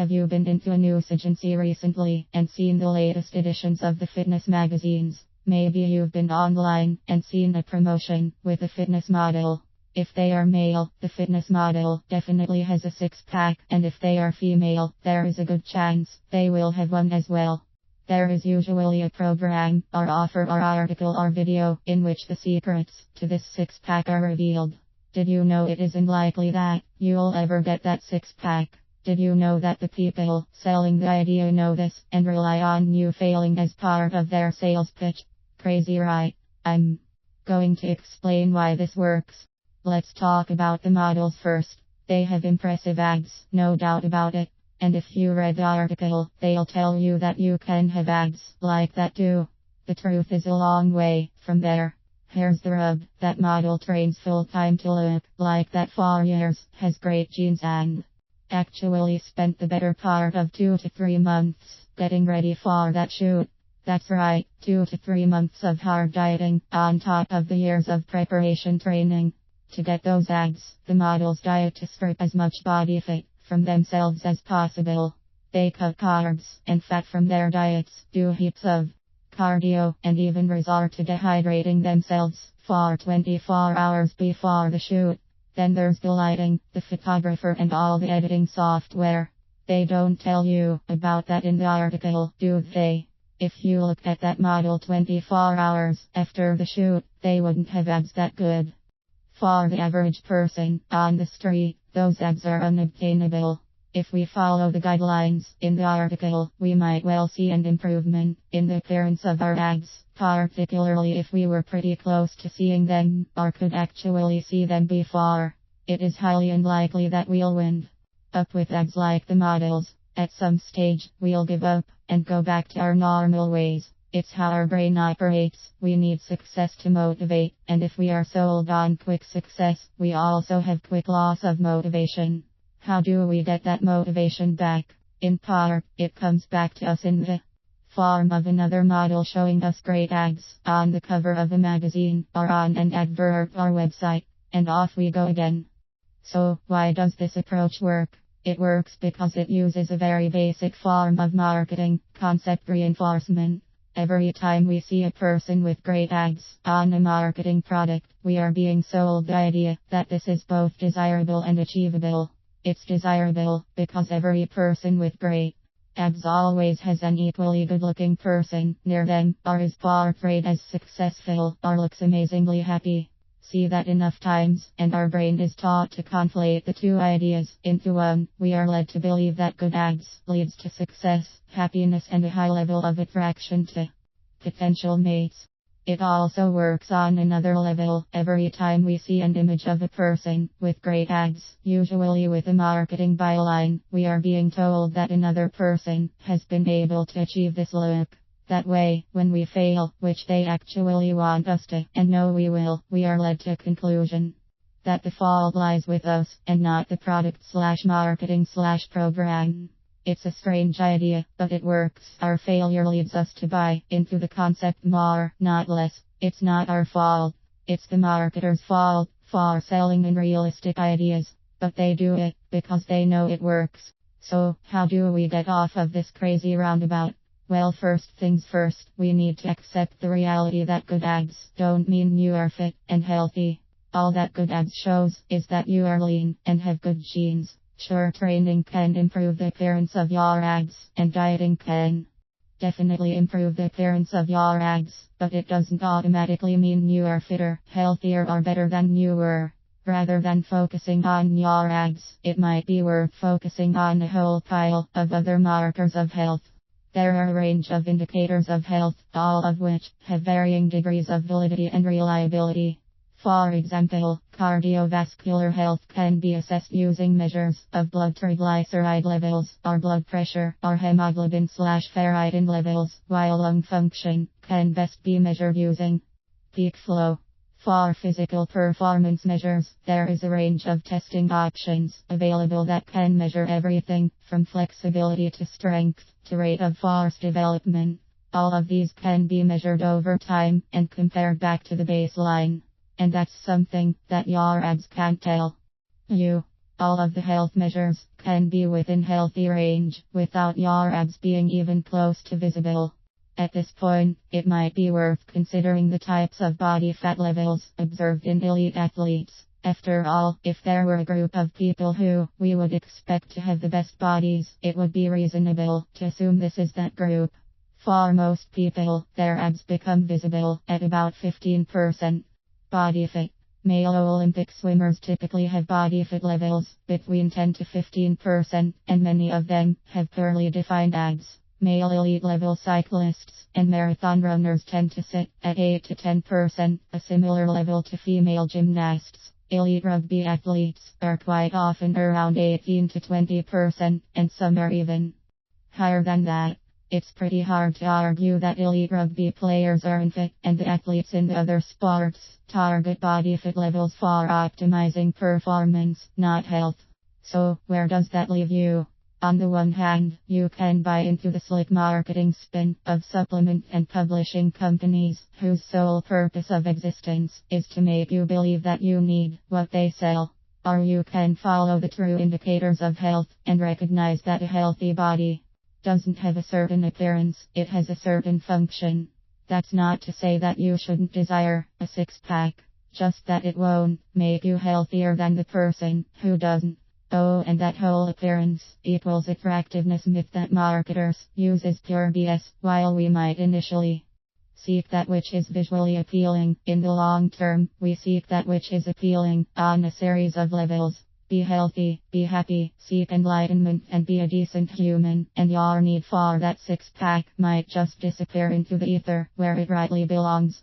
Have you been into a news agency recently and seen the latest editions of the fitness magazines? Maybe you've been online and seen a promotion with a fitness model. If they are male, the fitness model definitely has a six-pack, and if they are female, there is a good chance they will have one as well. There is usually a program, or offer, or article, or video in which the secrets to this six-pack are revealed. Did you know it isn't likely that you'll ever get that six-pack? Did you know that the people selling the idea know this and rely on you failing as part of their sales pitch? Crazy, right? I'm going to explain why this works. Let's talk about the models first. They have impressive abs, no doubt about it. And if you read the article, they'll tell you that you can have abs like that too. The truth is a long way from there. Here's the rub: that model trains full time to look like that for years, has great genes, and actually spent the better part of 2 to 3 months getting ready for that shoot. That's right, 2 to 3 months of hard dieting on top of the years of preparation training. To get those abs, the models diet to strip as much body fat from themselves as possible. They cut carbs and fat from their diets, do heaps of cardio, and even resort to dehydrating themselves for 24 hours before the shoot. Then there's the lighting, the photographer, and all the editing software. They don't tell you about that in the article, do they? If you looked at that model 24 hours after the shoot, they wouldn't have abs that good. For the average person on the street, those abs are unobtainable. If we follow the guidelines in the article, we might well see an improvement in the appearance of our abs, particularly if we were pretty close to seeing them, or could actually see them before. It is highly unlikely that we'll end up with abs like the models. At some stage, we'll give up and go back to our normal ways. It's how our brain operates. We need success to motivate, and if we are sold on quick success, we also have quick loss of motivation. How do we get that motivation back? In part, it comes back to us in the form of another model showing us great abs on the cover of a magazine, or on an advert or website, and off we go again. So, why does this approach work? It works because it uses a very basic form of marketing, concept reinforcement. Every time we see a person with great abs on a marketing product, we are being sold the idea that this is both desirable and achievable. It's desirable because every person with great abs always has an equally good-looking person near them, or is portrayed as successful, or looks amazingly happy. See that enough times, and our brain is taught to conflate the two ideas into one. We are led to believe that good abs leads to success, happiness, and a high level of attraction to potential mates. It also works on another level. Every time we see an image of a person with great abs, usually with a marketing byline, we are being told that another person has been able to achieve this look. That way, when we fail, which they actually want us to, and know we will, we are led to a conclusion that the fault lies with us, and not the product/marketing/program. It's a strange idea, but it works. Our failure leads us to buy into the concept more, not less. It's not our fault. It's the marketer's fault for selling unrealistic ideas. But they do it because they know it works. So, how do we get off of this crazy roundabout? Well, first things first, we need to accept the reality that good abs don't mean you are fit and healthy. All that good abs shows is that you are lean and have good genes. Sure, training can improve the appearance of your abs, and dieting can definitely improve the appearance of your abs, but it doesn't automatically mean you are fitter, healthier, or better than you were. Rather than focusing on your abs, it might be worth focusing on a whole pile of other markers of health. There are a range of indicators of health, all of which have varying degrees of validity and reliability. For example, cardiovascular health can be assessed using measures of blood triglyceride levels, or blood pressure, or hemoglobin/ferritin levels, while lung function can best be measured using peak flow. For physical performance measures, there is a range of testing options available that can measure everything from flexibility to strength to rate of force development. All of these can be measured over time and compared back to the baseline. And that's something that your abs can't tell you. All of the health measures can be within healthy range without your abs being even close to visible. At this point, it might be worth considering the types of body fat levels observed in elite athletes. After all, if there were a group of people who we would expect to have the best bodies, it would be reasonable to assume this is that group. For most people, their abs become visible at about 15%. Body fat. Male Olympic swimmers typically have body fat levels between 10 to 15%, and many of them have poorly defined abs. Male elite level cyclists and marathon runners tend to sit at 8 to 10%, a similar level to female gymnasts. Elite rugby athletes are quite often around 18 to 20%, and some are even higher than that. It's pretty hard to argue that elite rugby players are unfit, and the athletes in the other sports target body fat levels for optimizing performance, not health. So, where does that leave you? On the one hand, you can buy into the slick marketing spin of supplement and publishing companies whose sole purpose of existence is to make you believe that you need what they sell. Or you can follow the true indicators of health and recognize that a healthy body doesn't have a certain appearance, it has a certain function. That's not to say that you shouldn't desire a six-pack, just that it won't make you healthier than the person who doesn't. Oh, and that whole appearance equals attractiveness myth that marketers use is pure BS. While we might initially seek that which is visually appealing, in the long term, we seek that which is appealing on a series of levels. Be healthy, be happy, seek enlightenment, and be a decent human, and your need for that six-pack might just disappear into the ether, where it rightly belongs.